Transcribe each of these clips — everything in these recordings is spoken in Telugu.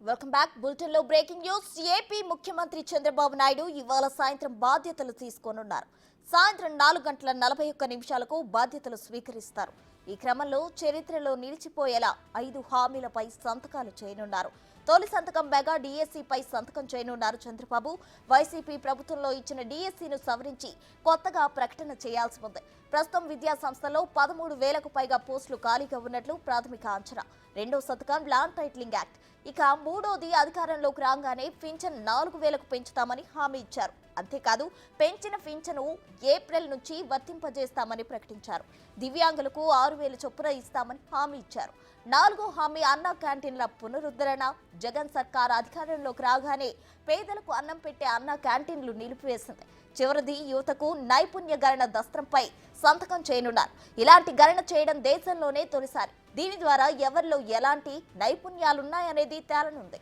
Welcome back. బులెటిన్ లో బ్రేకింగ్ న్యూస్. ఏపీ ముఖ్యమంత్రి చంద్రబాబు నాయుడు ఇవాళ సాయంత్రం బాధ్యతలు తీసుకోనున్నారు. సాయంత్రం 4:41 బాధ్యతలు స్వీకరిస్తారు. ఈ క్రమంలో చరిత్రలో నిలిచిపోయేలా 5 హామీలపై సంతకాలు చేయనున్నారు. తొలి సంతకం మెగా డిఎస్సీపై సంతకం చేయనున్నారు చంద్రబాబు. వైసీపీ ప్రభుత్వంలో ఇచ్చిన డిఎస్సీను సవరించి కొత్తగా ప్రకటన చేయాల్సి ఉంది. ప్రస్తుతం విద్యా సంస్థలో 13,000కు పైగా పోస్టులు ఖాళీగా ఉన్నట్లు ప్రాథమిక అంచనా. రెండో సంతకం ల్యాండ్ టైటిలింగ్ యాక్ట్. ఇక మూడోది అధికారంలోకి రాగానే పింఛన్ 4,000కు పెంచుతామని హామీ ఇచ్చారు. అంతేకాదు పెంచిన పింఛను ఏప్రిల్ నుంచి వర్తింపజేస్తామని ప్రకటించారు. దివ్యాంగులకు 6,000 చొప్పున ఇస్తామని హామీ ఇచ్చారు. 4వ హామీ అన్న క్యాంటీన్ల పునరుద్ధరణ. జగన్ సర్కార్ అధికారంలోకి రాగానే పేదలకు అన్నం పెట్టే అన్న క్యాంటీన్లు నిలిపివేసింది. చివరిది యువతకు నైపుణ్య గణన దస్త్రంపై సంతకం చేయనున్నారు. ఇలాంటి గణన చేయడం దేశంలోనే తొలిసారి. దీని ద్వారా ఎవరిలో ఎలాంటి నైపుణ్యాలున్నాయనేది తేలనుంది.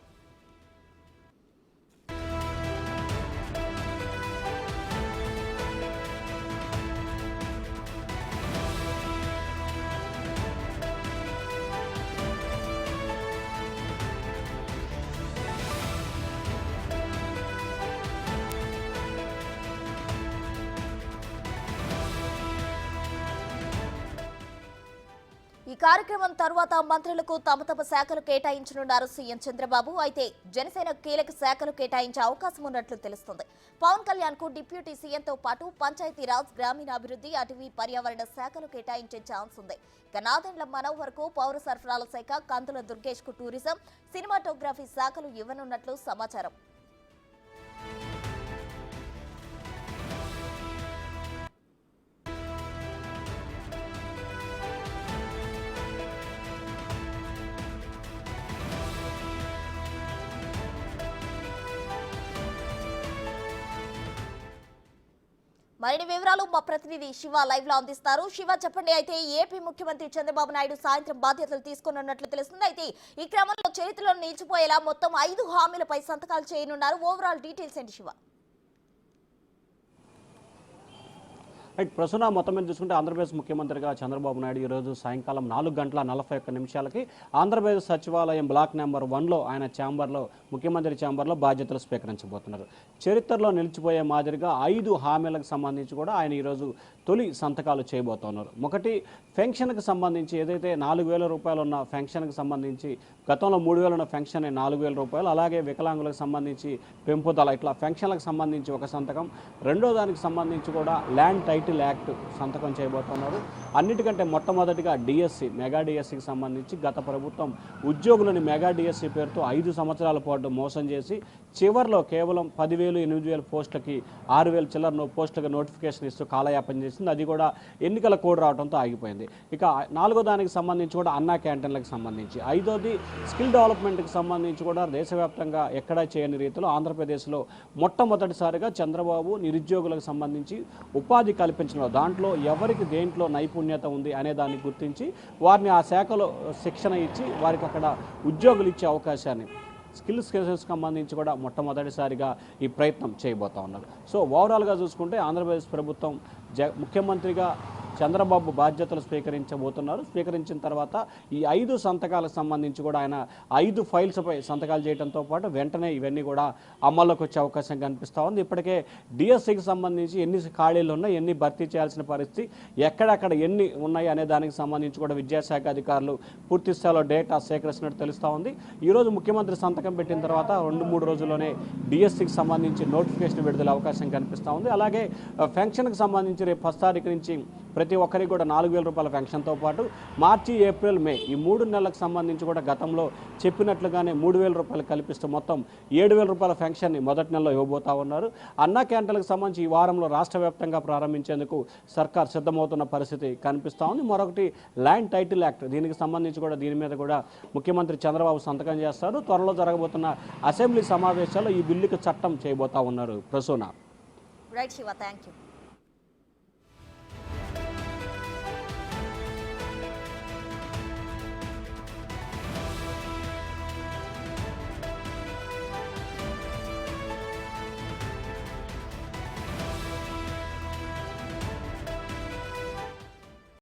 ఈ కార్యక్రమం తర్వాత మంత్రులకు తమ శాఖలు కేటాయించనున్నారు సీఎం చంద్రబాబు. అయితే జనసేన కీలక శాఖలు కేటాయించే అవకాశం ఉన్నట్లు తెలుస్తుంది. పవన్ కళ్యాణ్ కు డిప్యూటీ సీఎంతో పాటు పంచాయతీరాజ్, గ్రామీణాభివృద్ధి, అటవీ, పర్యావరణ శాఖలు కేటాయించే ఛాన్స్ ఉంది. ఇక నాదెండ్ల మనోహర్ కు పౌర సరఫరాల శాఖ, కందుల దుర్గేష్ కు టూరిజం, సినిమాటోగ్రఫీ శాఖలు ఇవ్వనున్నట్లు సమాచారం. మరిన్ని వివరాలు మా ప్రతినిధి శివ లైవ్ లో అందిస్తారు. శివ, చెప్పండి. అయితే ఏపీ ముఖ్యమంత్రి చంద్రబాబు నాయుడు సాయంత్రం బాధ్యతలు తీసుకున్నట్లు తెలుస్తుంది. అయితే ఈ క్రమంలో చరిత్రలో నిలిచిపోయేలా మొత్తం 5 హామీలపై సంతకాలు చేయనున్నారు. ఓవరాల్ డీటెయిల్స్ ఏంటి శివ? ప్రస్తుతం మొత్తం మీద చూసుకుంటే ఆంధ్రప్రదేశ్ ముఖ్యమంత్రిగా చంద్రబాబు నాయుడు ఈరోజు సాయంకాలం 4:41 ఆంధ్రప్రదేశ్ సచివాలయం బ్లాక్ నెంబర్ 1లో ఆయన ఛాంబర్లో, ముఖ్యమంత్రి ఛాంబర్లో బాధ్యతలు స్వీకరించబోతున్నారు. చరిత్రలో నిలిచిపోయే మాదిరిగా 5 హామీలకు సంబంధించి కూడా ఆయన ఈరోజు తొలి సంతకాలు చేయబోతున్నారు. ఒకటి, పెన్షన్కి సంబంధించి ఏదైతే 4,000 రూపాయలు ఉన్న పెన్షన్కి సంబంధించి, గతంలో 3,000 ఉన్న పెన్షన్ 4,000 రూపాయలు, అలాగే వికలాంగులకు సంబంధించి పెంపుదల, ఇట్లా పెన్షన్లకు సంబంధించి ఒక సంతకం. రెండో దానికి సంబంధించి కూడా ల్యాండ్ టైటిల్ యాక్ట్ సంతకం చేయబోతున్నారు. అన్నిటికంటే మొట్టమొదటిగా డిఎస్సి, మెగా డిఎస్సికి సంబంధించి గత ప్రభుత్వం ఉద్యోగులని మెగా డిఎస్సి పేరుతో 5 సంవత్సరాల పాటు మోసం చేసి చివరిలో కేవలం 10,000, 8,000 పోస్టులకి 6,000 చిల్లర పోస్టులకు నోటిఫికేషన్ ఇస్తూ కాలయాపన చేసింది. అది కూడా ఎన్నికల కోడ్ రావడంతో ఆగిపోయింది. ఇక 4వ దానికి సంబంధించి కూడా అన్నా క్యాంటీన్లకు సంబంధించి, 5వది స్కిల్ డెవలప్మెంట్కి సంబంధించి కూడా దేశవ్యాప్తంగా ఎక్కడా చేయని రీతిలో ఆంధ్రప్రదేశ్లో మొట్టమొదటిసారిగా చంద్రబాబు నిరుద్యోగులకు సంబంధించి ఉపాధి కల్పించిన, దాంట్లో ఎవరికి దేంట్లో నైపుణ్యత ఉంది అనే దాన్ని గుర్తించి వారిని ఆ శాఖలో శిక్షణ ఇచ్చి వారికి అక్కడ ఉద్యోగులు ఇచ్చే అవకాశాన్ని, స్కిల్స్కి సంబంధించి కూడా మొట్టమొదటిసారిగా ఈ ప్రయత్నం చేయబోతా ఉన్నారు. సో ఓవరాల్గా చూసుకుంటే ఆంధ్రప్రదేశ్ ప్రభుత్వం ముఖ్యమంత్రిగా చంద్రబాబు బాధ్యతలు స్వీకరించబోతున్నారు. స్వీకరించిన తర్వాత ఈ 5 సంతకాలకు సంబంధించి కూడా ఆయన 5 ఫైల్స్పై సంతకాలు చేయడంతో పాటు వెంటనే ఇవన్నీ కూడా అమల్లోకి వచ్చే అవకాశం కనిపిస్తూ ఉంది. ఇప్పటికే డిఎస్సికి సంబంధించి ఎన్ని ఖాళీలు ఉన్నాయి, ఎన్ని భర్తీ చేయాల్సిన పరిస్థితి, ఎక్కడెక్కడ ఎన్ని ఉన్నాయి అనే దానికి సంబంధించి కూడా విద్యాశాఖ అధికారులు పూర్తి స్థాయిలో డేటా సేకరిస్తున్నట్టు తెలుస్తూ ఉంది. ఈరోజు ముఖ్యమంత్రి సంతకం పెట్టిన తర్వాత 2-3 రోజుల్లోనే డిఎస్సికి సంబంధించి నోటిఫికేషన్ విడుదల అవకాశం కనిపిస్తూ ఉంది. అలాగే పెన్షన్కి సంబంధించి రేపు 1వ తారీఖు నుంచి ప్రతి ఒక్కరికి కూడా 4,000 రూపాయల పెన్షన్తో పాటు మార్చి, ఏప్రిల్, మే ఈ 3 నెలలకు సంబంధించి కూడా గతంలో చెప్పినట్లుగానే 3,000 రూపాయలు కల్పిస్తూ మొత్తం 7,000 రూపాయల పెన్షన్ని మొదటి నెలలో ఇవ్వబోతా ఉన్నారు. అన్నా క్యాంటీన్లకు సంబంధించి ఈ వారంలో రాష్ట్ర వ్యాప్తంగా ప్రారంభించేందుకు సర్కార్ సిద్ధమవుతున్న పరిస్థితి కనిపిస్తూ ఉంది. మరొకటి ల్యాండ్ టైటిల్ యాక్ట్, దీనికి సంబంధించి కూడా దీని మీద కూడా ముఖ్యమంత్రి చంద్రబాబు సంతకం చేస్తారు. త్వరలో జరగబోతున్న అసెంబ్లీ సమావేశాల్లో ఈ బిల్లుకి చట్టం చేయబోతా ఉన్నారు. Prasuna. Right Shiva, thank you.